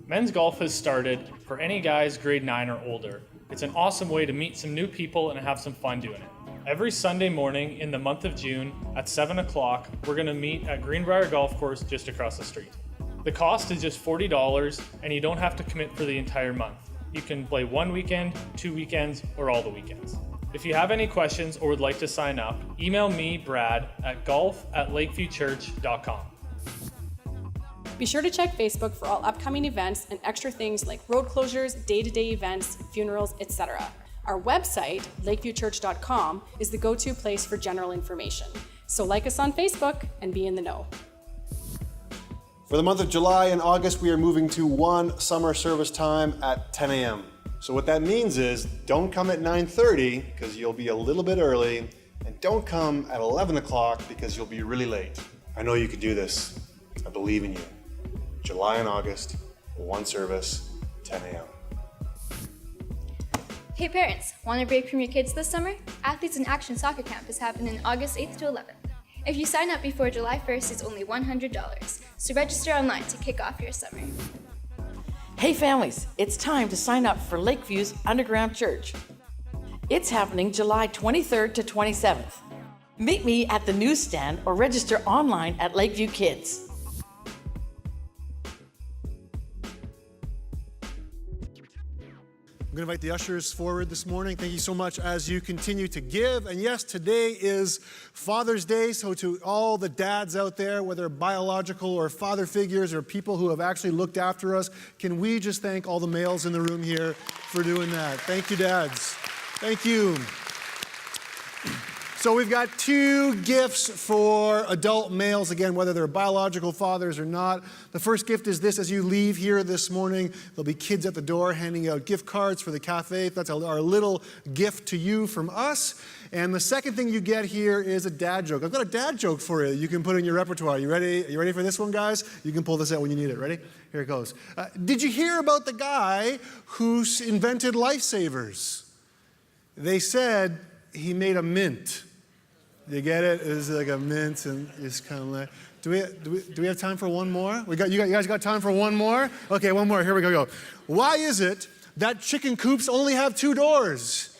Men's golf has started for any guys grade 9 or older. It's an awesome way to meet some new people and have some fun doing it. Every Sunday morning in the month of June at 7 o'clock, we're going to meet at Greenbrier Golf Course just across the street. The cost is just $40 and you don't have to commit for the entire month. You can play one weekend, 2 weekends, or all the weekends. If you have any questions or would like to sign up, email me, Brad, at golf@lakeviewchurch.com. Be sure to check Facebook for all upcoming events and extra things like road closures, day-to-day events, funerals, etc. Our website, lakeviewchurch.com, is the go-to place for general information. So like us on Facebook and be in the know. For the month of July and August, we are moving to one summer service time at 10 a.m. So what that means is don't come at 9:30 because you'll be a little bit early, and don't come at 11 o'clock because you'll be really late. I know you can do this. I believe in you. July and August, one service, 10 a.m. Hey parents, want a break from your kids this summer? Athletes in Action Soccer Camp is happening August 8th to 11th. If you sign up before July 1st, it's only $100, so register online to kick off your summer. Hey families, it's time to sign up for Lakeview's Underground Church. It's happening July 23rd to 27th. Meet me at the newsstand or register online at Lakeview Kids. I'm going to invite the ushers forward this morning. Thank you so much as you continue to give. And yes, today is Father's Day, so to all the dads out there, whether biological or father figures or people who have actually looked after us, can we just thank all the males in the room here for doing that? Thank you, dads. Thank you. So we've got two gifts for adult males, again, whether they're biological fathers or not. The first gift is this: as you leave here this morning, there'll be kids at the door handing out gift cards for the cafe. That's our little gift to you from us. And the second thing you get here is a dad joke. I've got a dad joke for you. You can put in your repertoire. You ready? You ready for this one, guys? You can pull this out when you need it. Ready? Here it goes. Did you hear about the guy who invented lifesavers? They said he made a mint. You get it? It's like a mint, and it's kind of like. Do we have time for one more? You guys got time for one more? Okay, one more. Here we go. Why is it that chicken coops only have 2 doors?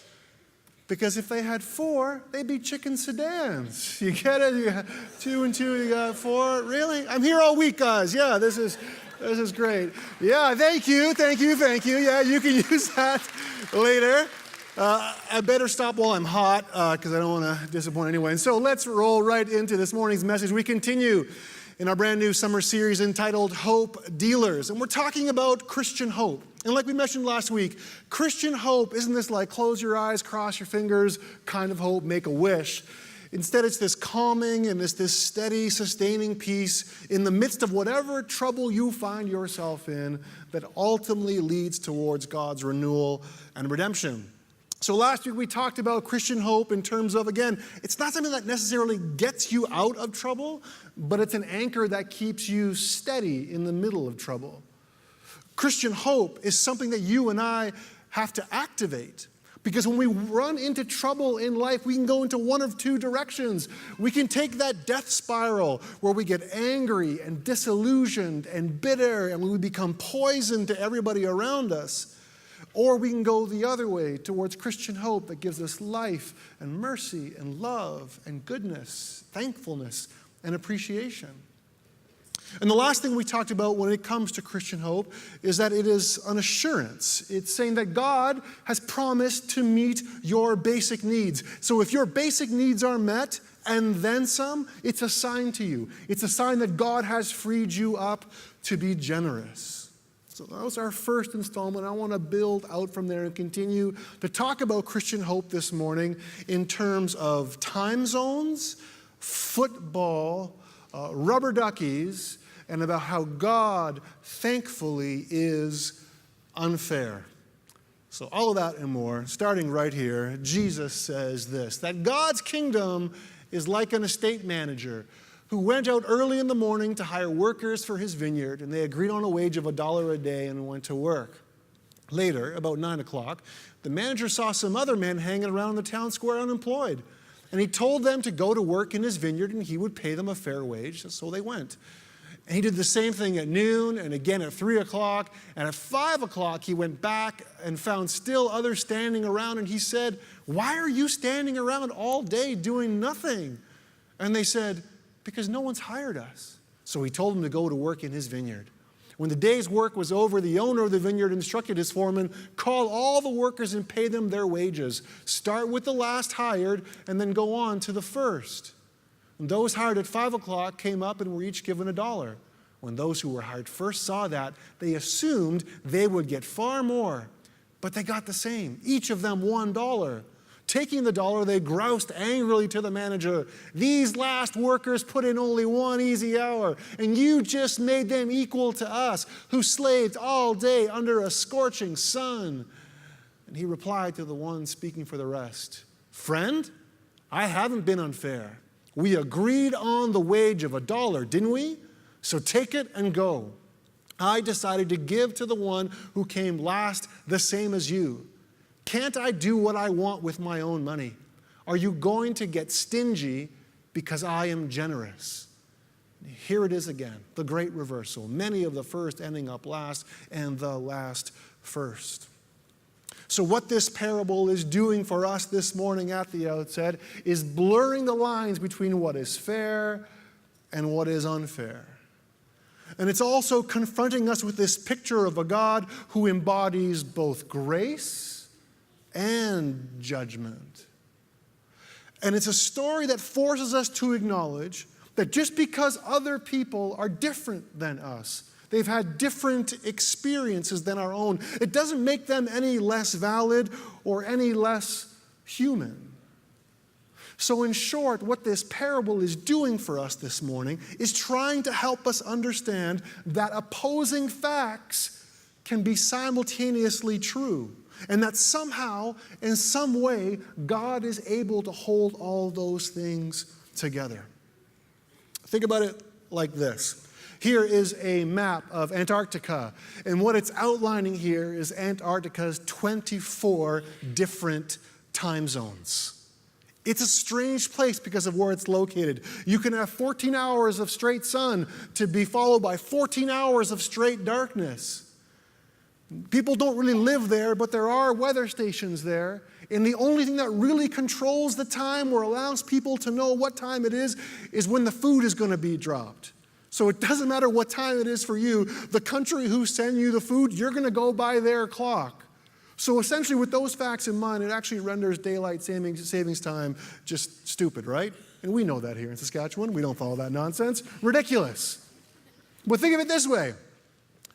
Because if they had 4, they'd be chicken sedans. You get it? You got 2 and 2, you got 4. Really? I'm here all week, guys. Yeah, this is great. Yeah, thank you. Yeah, you can use that later. I better stop while I'm hot because I don't want to disappoint anyone. So let's roll right into this morning's message. We continue in our brand new summer series entitled Hope Dealers. And we're talking about Christian hope. And like we mentioned last week, Christian hope isn't this like close your eyes, cross your fingers kind of hope, make a wish. Instead, it's this calming and this steady, sustaining peace in the midst of whatever trouble you find yourself in that ultimately leads towards God's renewal and redemption. So last week we talked about Christian hope in terms of, again, it's not something that necessarily gets you out of trouble, but it's an anchor that keeps you steady in the middle of trouble. Christian hope is something that you and I have to activate. Because when we run into trouble in life, we can go into one of two directions. We can take that death spiral where we get angry and disillusioned and bitter and we become poison to everybody around us. Or we can go the other way towards Christian hope that gives us life and mercy and love and goodness, thankfulness and appreciation. And the last thing we talked about when it comes to Christian hope is that it is an assurance. It's saying that God has promised to meet your basic needs. So if your basic needs are met and then some, it's a sign to you. It's a sign that God has freed you up to be generous. So that was our first installment. I want to build out from there and continue to talk about Christian hope this morning in terms of time zones, football, rubber duckies, and about how God, thankfully, is unfair. So all of that and more, starting right here, Jesus says this, that God's kingdom is like an estate manager who went out early in the morning to hire workers for his vineyard, and they agreed on a wage of $1 a day and went to work. Later, about 9 o'clock, the manager saw some other men hanging around the town square unemployed, and he told them to go to work in his vineyard and he would pay them a fair wage, so they went. And he did the same thing at noon and again at 3 o'clock. And at 5 o'clock, he went back and found still others standing around. And he said, "Why are you standing around all day doing nothing?" And they said, "Because no one's hired us." So he told them to go to work in his vineyard. When the day's work was over, the owner of the vineyard instructed his foreman, "Call all the workers and pay them their wages. Start with the last hired and then go on to the first." And those hired at 5 o'clock came up and were each given $1. When those who were hired first saw that, they assumed they would get far more. But they got the same, each of them $1. Taking the $1, they groused angrily to the manager, "These last workers put in only 1 easy hour, and you just made them equal to us, who slaved all day under a scorching sun." And he replied to the one speaking for the rest, "Friend, I haven't been unfair. We agreed on the wage of $1, didn't we? So take it and go. I decided to give to the one who came last the same as you. Can't I do what I want with my own money? Are you going to get stingy because I am generous?" Here it is again, the great reversal. Many of the first ending up last and the last first. So what this parable is doing for us this morning at the outset is blurring the lines between what is fair and what is unfair. And it's also confronting us with this picture of a God who embodies both grace and judgment. And it's a story that forces us to acknowledge that just because other people are different than us, they've had different experiences than our own, it doesn't make them any less valid or any less human. So in short, what this parable is doing for us this morning is trying to help us understand that opposing facts can be simultaneously true, and that somehow, in some way, God is able to hold all those things together. Think about it like this. Here is a map of Antarctica, and what it's outlining here is Antarctica's 24 different time zones. It's a strange place because of where it's located. You can have 14 hours of straight sun to be followed by 14 hours of straight darkness. People don't really live there, but there are weather stations there. And the only thing that really controls the time or allows people to know what time it is when the food is going to be dropped. So it doesn't matter what time it is for you. The country who send you the food, you're going to go by their clock. So essentially, with those facts in mind, it actually renders daylight savings time just stupid, right? And we know that here in Saskatchewan. We don't follow that nonsense. Ridiculous. But think of it this way,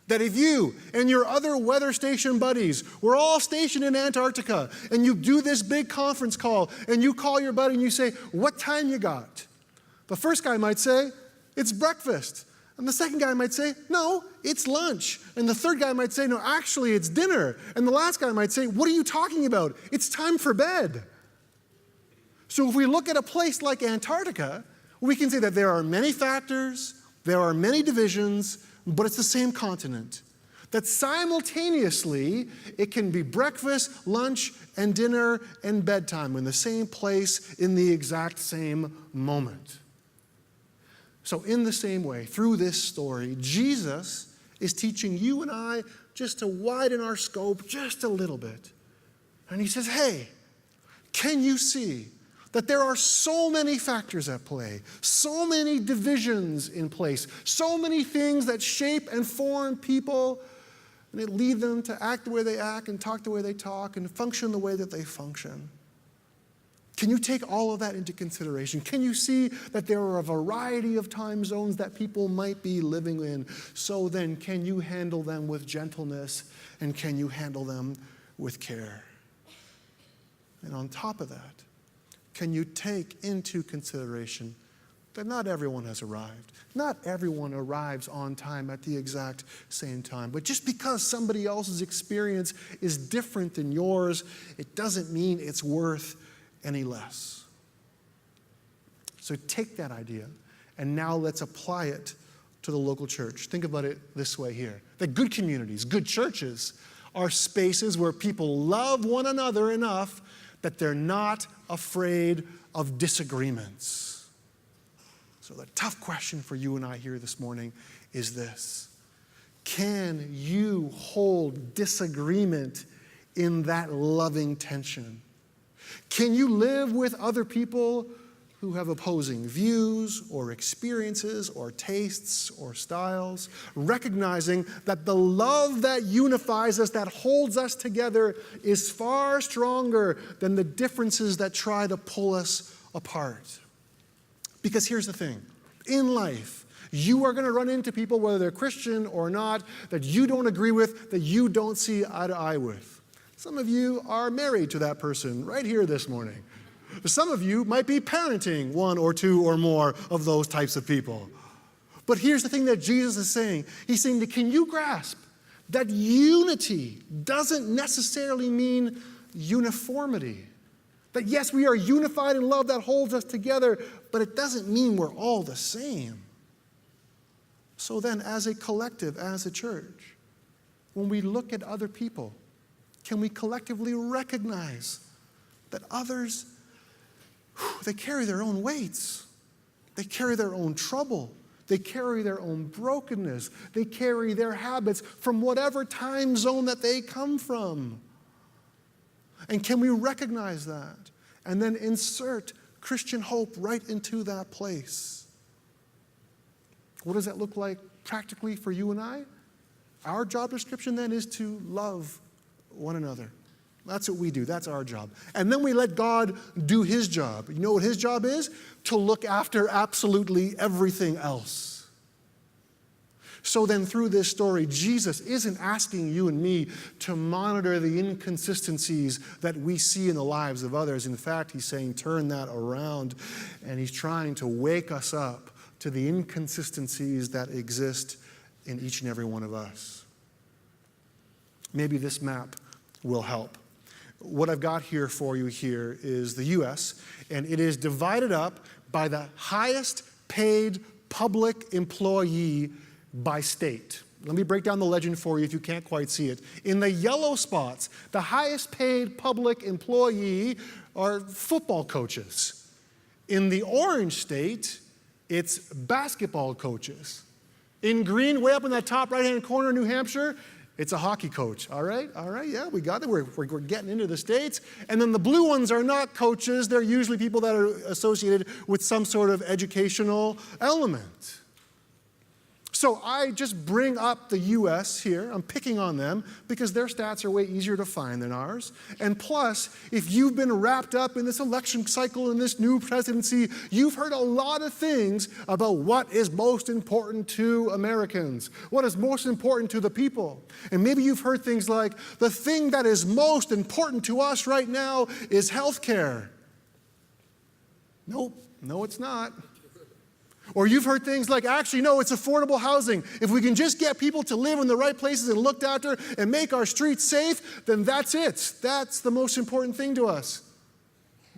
that if you and your other weather station buddies were all stationed in Antarctica, and you do this big conference call, and you call your buddy and you say, "What time you got?" The first guy might say, "It's breakfast." And the second guy might say, "No, it's lunch." And the third guy might say, "No, actually, it's dinner." And the last guy might say, "What are you talking about? It's time for bed." So if we look at a place like Antarctica, we can say that there are many factors, there are many divisions, but it's the same continent. That simultaneously, it can be breakfast, lunch, and dinner, and bedtime in the same place in the exact same moment. So in the same way, through this story, Jesus is teaching you and I just to widen our scope just a little bit. And he says, hey, can you see that there are so many factors at play, so many divisions in place, so many things that shape and form people, and they lead them to act the way they act and talk the way they talk and function the way that they function? Can you take all of that into consideration? Can you see that there are a variety of time zones that people might be living in? So then, can you handle them with gentleness, and can you handle them with care? And on top of that, can you take into consideration that not everyone has arrived? Not everyone arrives on time at the exact same time. But just because somebody else's experience is different than yours, it doesn't mean it's worth any less. So take that idea, and now let's apply it to the local church. Think about it this way here. That good communities, good churches, are spaces where people love one another enough that they're not afraid of disagreements. So So the tough question for you and I here this morning is this: can you hold disagreement in that loving tension? Can you live with other people who have opposing views or experiences or tastes or styles, recognizing that the love that unifies us, that holds us together, is far stronger than the differences that try to pull us apart? Because here's the thing. In life, you are going to run into people, whether they're Christian or not, that you don't agree with, that you don't see eye to eye with. Some of you are married to that person right here this morning. Some of you might be parenting one or two or more of those types of people. But here's the thing that Jesus is saying. He's saying that, can you grasp that unity doesn't necessarily mean uniformity? That yes, we are unified in love that holds us together, but it doesn't mean we're all the same. So then, as a collective, as a church, when we look at other people, can we collectively recognize that others, they carry their own weights. They carry their own trouble. They carry their own brokenness. They carry their habits from whatever time zone that they come from. And can we recognize that and then insert Christian hope right into that place? What does that look like practically for you and I? Our job description then is to love one another. That's what we do. That's our job. And then we let God do his job. You know what his job is? To look after absolutely everything else. So then through this story, Jesus isn't asking you and me to monitor the inconsistencies that we see in the lives of others. In fact, he's saying turn that around, and he's trying to wake us up to the inconsistencies that exist in each and every one of us. Maybe this map will help. What I've got here for you here is the U.S., and it is divided up by the highest paid public employee by state. Let me break down the legend for you if you can't quite see it. In the yellow spots, the highest paid public employee are football coaches. In the orange state, it's basketball coaches. In green, way up in that top right-hand corner, New Hampshire, it's a hockey coach. All right, yeah, we got it. We're getting into the States. And then the blue ones are not coaches. They're usually people that are associated with some sort of educational element. So I just bring up the U.S. here. I'm picking on them because their stats are way easier to find than ours. And plus, if you've been wrapped up in this election cycle and this new presidency, you've heard a lot of things about what is most important to Americans, what is most important to the people. And maybe you've heard things like, the thing that is most important to us right now is health care. Nope, no, it's not. Or you've heard things like, actually, no, it's affordable housing. If we can just get people to live in the right places and looked after and make our streets safe, then that's it. That's the most important thing to us.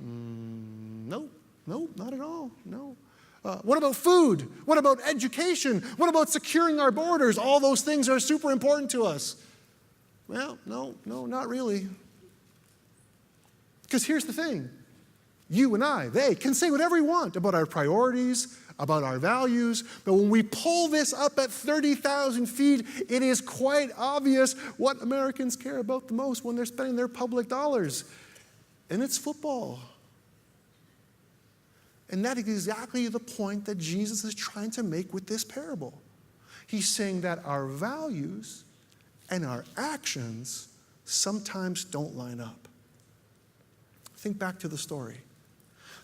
No, not at all, no. What about food? What about education? What about securing our borders? All those things are super important to us. Well, no, not really. Because here's the thing. You and I, they can say whatever we want about our priorities, about our values, but when we pull this up at 30,000 feet, it is quite obvious what Americans care about the most when they're spending their public dollars. And it's football. And that is exactly the point that Jesus is trying to make with this parable. He's saying that our values and our actions sometimes don't line up. Think back to the story.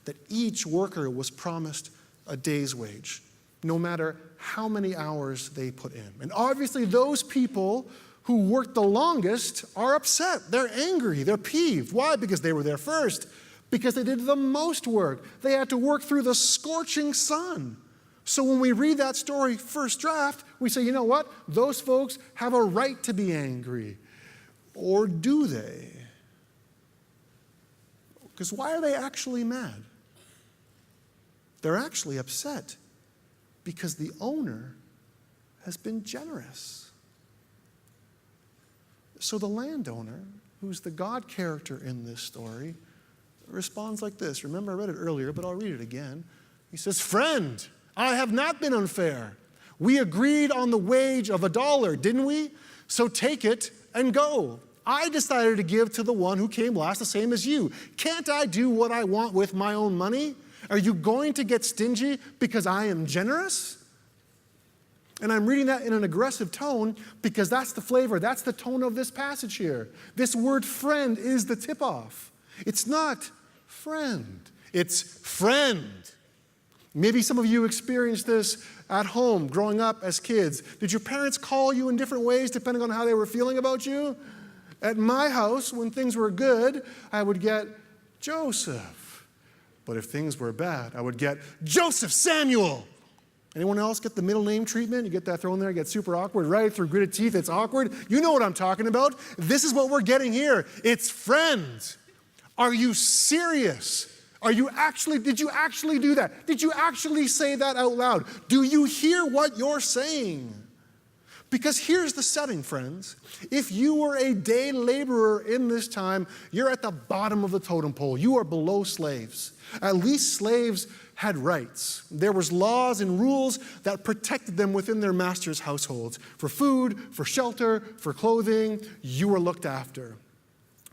That each worker was promised a day's wage, no matter how many hours they put in. And obviously those people who worked the longest are upset. They're angry. They're peeved. Why? Because they were there first. Because they did the most work. They had to work through the scorching sun. So when we read that story first draft, we say, you know what? Those folks have a right to be angry. Or do they? Because why are they actually mad? They're actually upset because the owner has been generous. So the landowner, who's the God character in this story, responds like this. Remember, I read it earlier, but I'll read it again. He says, "Friend, I have not been unfair. We agreed on the wage of $1, didn't we? So take it and go. I decided to give to the one who came last the same as you. Can't I do what I want with my own money? Are you going to get stingy because I am generous? And I'm reading that in an aggressive tone because that's the flavor, that's the tone of this passage here. This word friend is the tip-off. It's not friend, it's friend. Maybe some of you experienced this at home growing up as kids. Did your parents call you in different ways depending on how they were feeling about you? At my house, when things were good, I would get Joseph. But if things were bad, I would get Joseph Samuel. Anyone else get the middle name treatment? You get that thrown there, it gets super awkward, right? Through gritted teeth, it's awkward. You know what I'm talking about. This is what we're getting here. It's friend. Are you serious? Did you actually do that? Did you actually say that out loud? Do you hear what you're saying? Because here's the setting, friends. If you were a day laborer in this time, you're at the bottom of the totem pole. You are below slaves. At least slaves had rights. There was laws and rules that protected them within their master's households. For food, for shelter, for clothing, you were looked after.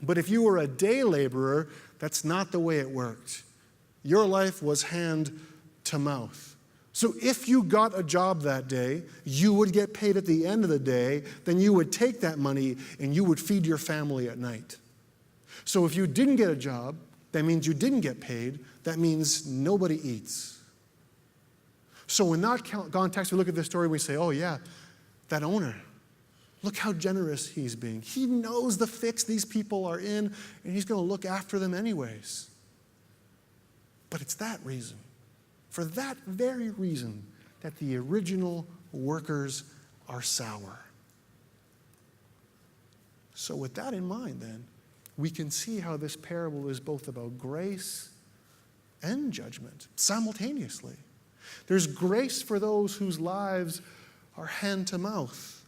But if you were a day laborer, that's not the way it worked. Your life was hand to mouth. So if you got a job that day, you would get paid at the end of the day, then you would take that money and you would feed your family at night. So if you didn't get a job, that means you didn't get paid. That means nobody eats. So in that context, we look at this story and we say, oh yeah, that owner, look how generous he's being. He knows the fix these people are in, and he's going to look after them anyways. But it's that reason, for that very reason, that the original workers are sour. So with that in mind, then, we can see how this parable is both about grace and judgment simultaneously. There's grace for those whose lives are hand to mouth.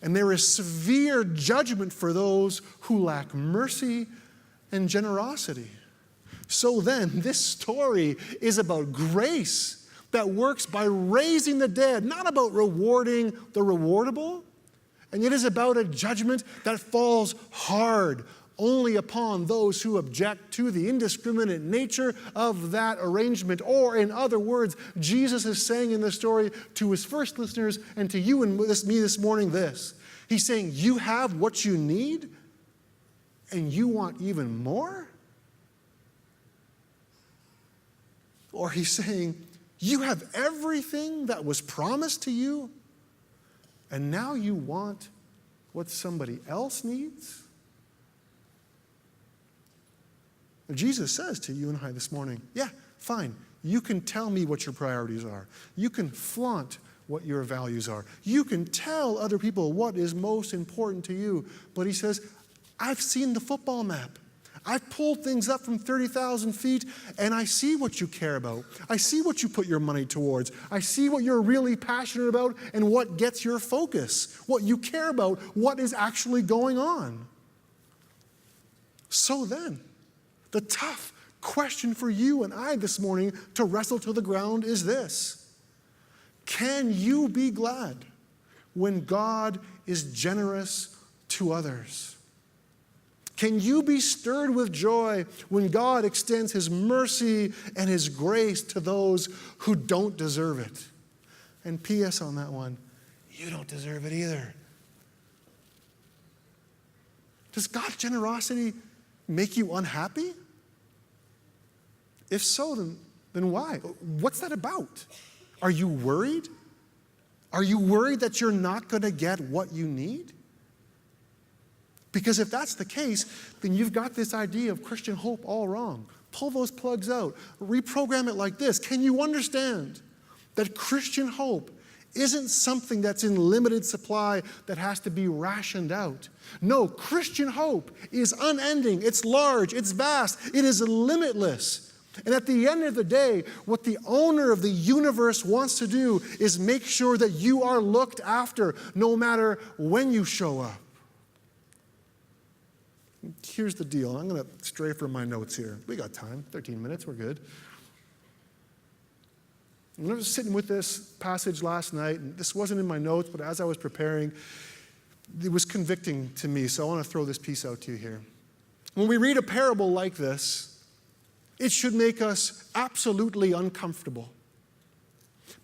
And there is severe judgment for those who lack mercy and generosity. So then, this story is about grace that works by raising the dead, not about rewarding the rewardable. And it is about a judgment that falls hard only upon those who object to the indiscriminate nature of that arrangement. Or in other words, Jesus is saying in the story to his first listeners and to you and me this morning this. He's saying, you have what you need and you want even more? Or he's saying, you have everything that was promised to you and now you want what somebody else needs? Jesus says to you and I this morning, yeah, fine. You can tell me what your priorities are. You can flaunt what your values are. You can tell other people what is most important to you. But he says, I've seen the football map. I've pulled things up from 30,000 feet, and I see what you care about. I see what you put your money towards. I see what you're really passionate about and what gets your focus, what you care about, what is actually going on. So then, the tough question for you and I this morning to wrestle to the ground is this. Can you be glad when God is generous to others? Can you be stirred with joy when God extends his mercy and his grace to those who don't deserve it? And P.S. on that one, you don't deserve it either. Does God's generosity make you unhappy? If so, then why? What's that about? Are you worried? Are you worried that you're not going to get what you need? Because if that's the case, then you've got this idea of Christian hope all wrong. Pull those plugs out. Reprogram it like this. Can you understand that Christian hope isn't something that's in limited supply that has to be rationed out? No, Christian hope is unending. It's large. It's vast. It is limitless. And at the end of the day, what the owner of the universe wants to do is make sure that you are looked after no matter when you show up. Here's the deal. I'm going to stray from my notes here. We got time, 13 minutes, we're good. And I was sitting with this passage last night, and this wasn't in my notes, but as I was preparing, it was convicting to me, so I want to throw this piece out to you here. When we read a parable like this, it should make us absolutely uncomfortable.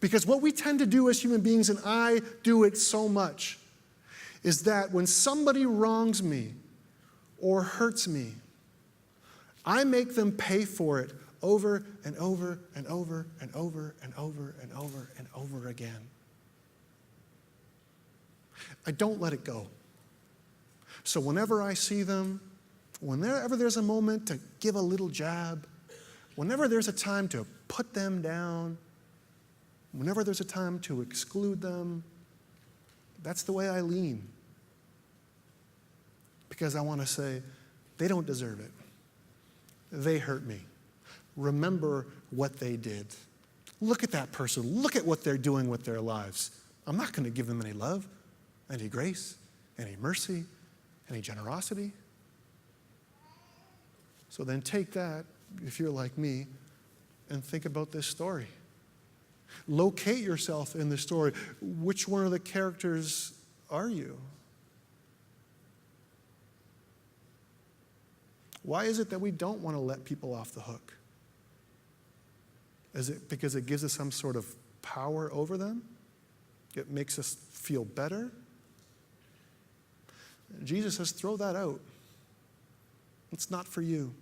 Because what we tend to do as human beings, and I do it so much, is that when somebody wrongs me or hurts me, I make them pay for it over and over and over and over and over and over and over again. I don't let it go. So whenever I see them, whenever there's a moment to give a little jab, whenever there's a time to put them down, whenever there's a time to exclude them, that's the way I lean. Because I want to say, they don't deserve it. They hurt me. Remember what they did. Look at that person. Look at what they're doing with their lives. I'm not going to give them any love, any grace, any mercy, any generosity. So then take that, if you're like me, and think about this story. Locate yourself in the story. Which one of the characters are you? Why is it that we don't want to let people off the hook? Is it because it gives us some sort of power over them? It makes us feel better? Jesus says, throw that out. It's not for you.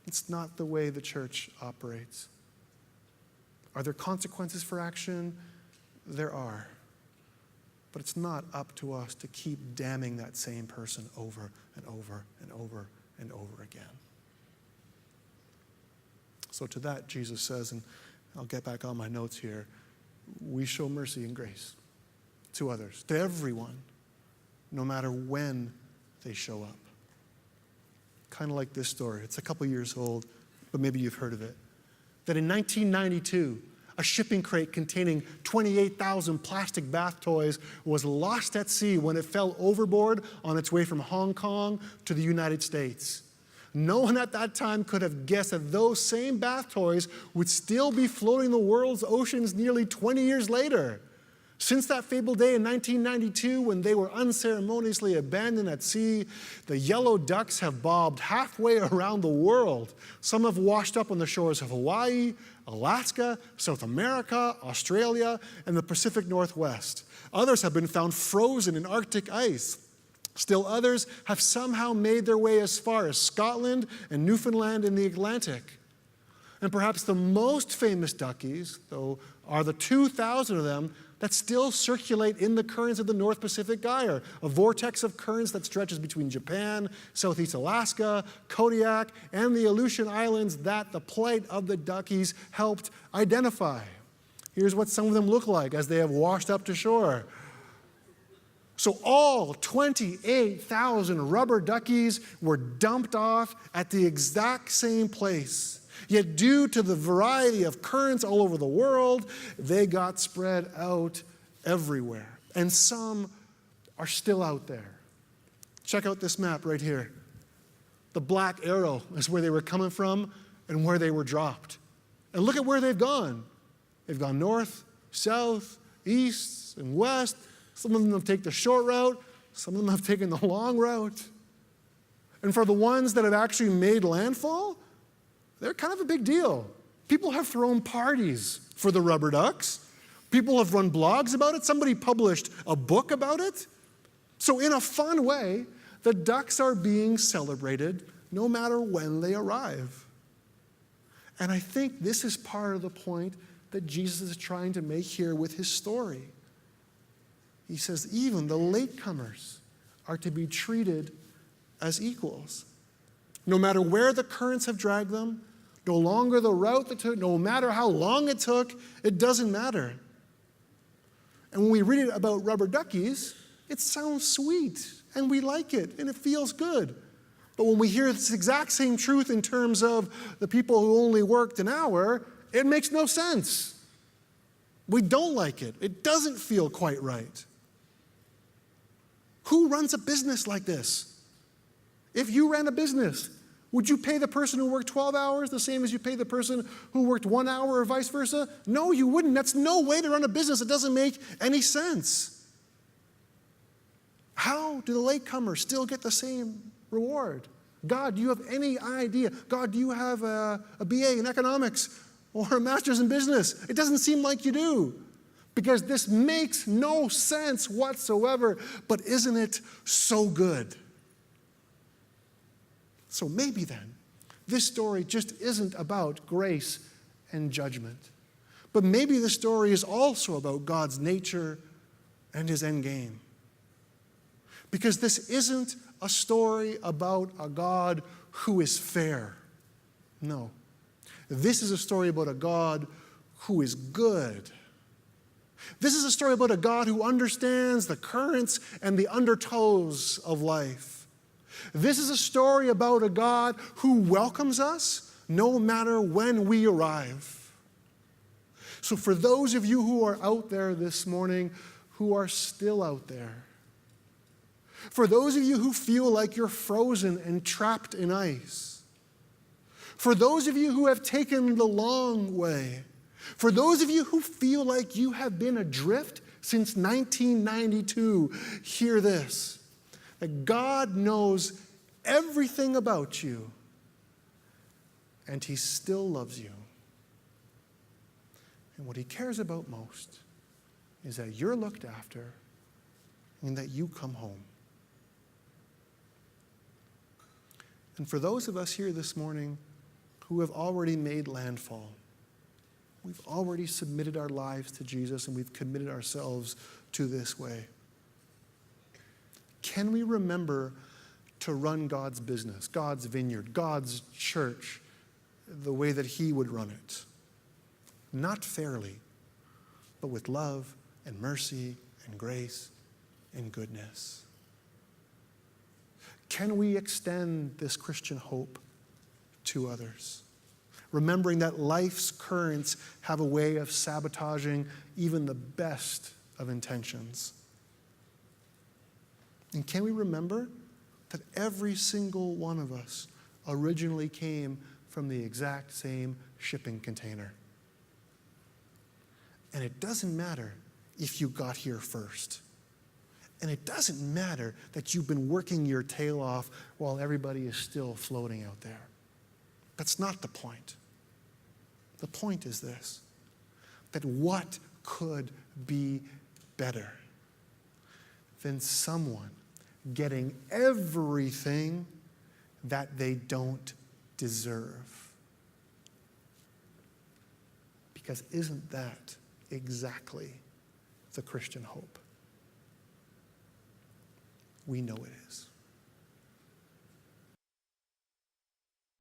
It's not the way the church operates. Are there consequences for action? There are. But it's not up to us to keep damning that same person over and over and over and over again. So to that, Jesus says, and I'll get back on my notes here, we show mercy and grace to others, to everyone, no matter when they show up. Kind of like this story. It's a couple years old, but maybe you've heard of it. That in 1992, a shipping crate containing 28,000 plastic bath toys was lost at sea when it fell overboard on its way from Hong Kong to the United States. No one at that time could have guessed that those same bath toys would still be floating the world's oceans nearly 20 years later. Since that fabled day in 1992, when they were unceremoniously abandoned at sea, the yellow ducks have bobbed halfway around the world. Some have washed up on the shores of Hawaii, Alaska, South America, Australia, and the Pacific Northwest. Others have been found frozen in Arctic ice. Still others have somehow made their way as far as Scotland and Newfoundland in the Atlantic. And perhaps the most famous duckies, though, are the 2,000 of them that still circulate in the currents of the North Pacific Gyre, a vortex of currents that stretches between Japan, Southeast Alaska, Kodiak, and the Aleutian Islands that the plight of the duckies helped identify. Here's what some of them look like as they have washed up to shore. So all 28,000 rubber duckies were dumped off at the exact same place. Yet due to the variety of currents all over the world, they got spread out everywhere. And some are still out there. Check out this map right here. The black arrow is where they were coming from and where they were dropped. And look at where they've gone. They've gone north, south, east, and west. Some of them have taken the short route. Some of them have taken the long route. And for the ones that have actually made landfall, they're kind of a big deal. People have thrown parties for the rubber ducks. People have run blogs about it. Somebody published a book about it. So in a fun way, the ducks are being celebrated no matter when they arrive. And I think this is part of the point that Jesus is trying to make here with his story. He says even the latecomers are to be treated as equals. No matter where the currents have dragged them, no longer the route that took, no matter how long it took, it doesn't matter. And when we read it about rubber duckies, it sounds sweet, and we like it, and it feels good. But when we hear this exact same truth in terms of the people who only worked an hour, it makes no sense. We don't like it. It doesn't feel quite right. Who runs a business like this? If you ran a business, Would you pay the person who worked 12 hours the same as you pay the person who worked 1 hour or vice versa? No, you wouldn't. That's no way to run a business. It doesn't make any sense. How do the latecomers still get the same reward? God, do you have any idea? God, do you have a BA in economics or a master's in business? It doesn't seem like you do, because this makes no sense whatsoever. But isn't it so good? So maybe then, this story just isn't about grace and judgment. But maybe the story is also about God's nature and his end game. Because this isn't a story about a God who is fair. No. This is a story about a God who is good. This is a story about a God who understands the currents and the undertows of life. This is a story about a God who welcomes us no matter when we arrive. So for those of you who are out there this morning, who are still out there, for those of you who feel like you're frozen and trapped in ice, for those of you who have taken the long way, for those of you who feel like you have been adrift since 1992, hear this: that God knows everything about you, and he still loves you. And what he cares about most is that you're looked after and that you come home. And for those of us here this morning who have already made landfall, we've already submitted our lives to Jesus and we've committed ourselves to this way, can we remember to run God's business, God's vineyard, God's church, the way that he would run it? Not fairly, but with love and mercy and grace and goodness. Can we extend this Christian hope to others, remembering that life's currents have a way of sabotaging even the best of intentions? And can we remember that every single one of us originally came from the exact same shipping container? And it doesn't matter if you got here first. And it doesn't matter that you've been working your tail off while everybody is still floating out there. That's not the point. The point is this: that what could be better than someone getting everything that they don't deserve? Because isn't that exactly the Christian hope? We know it is.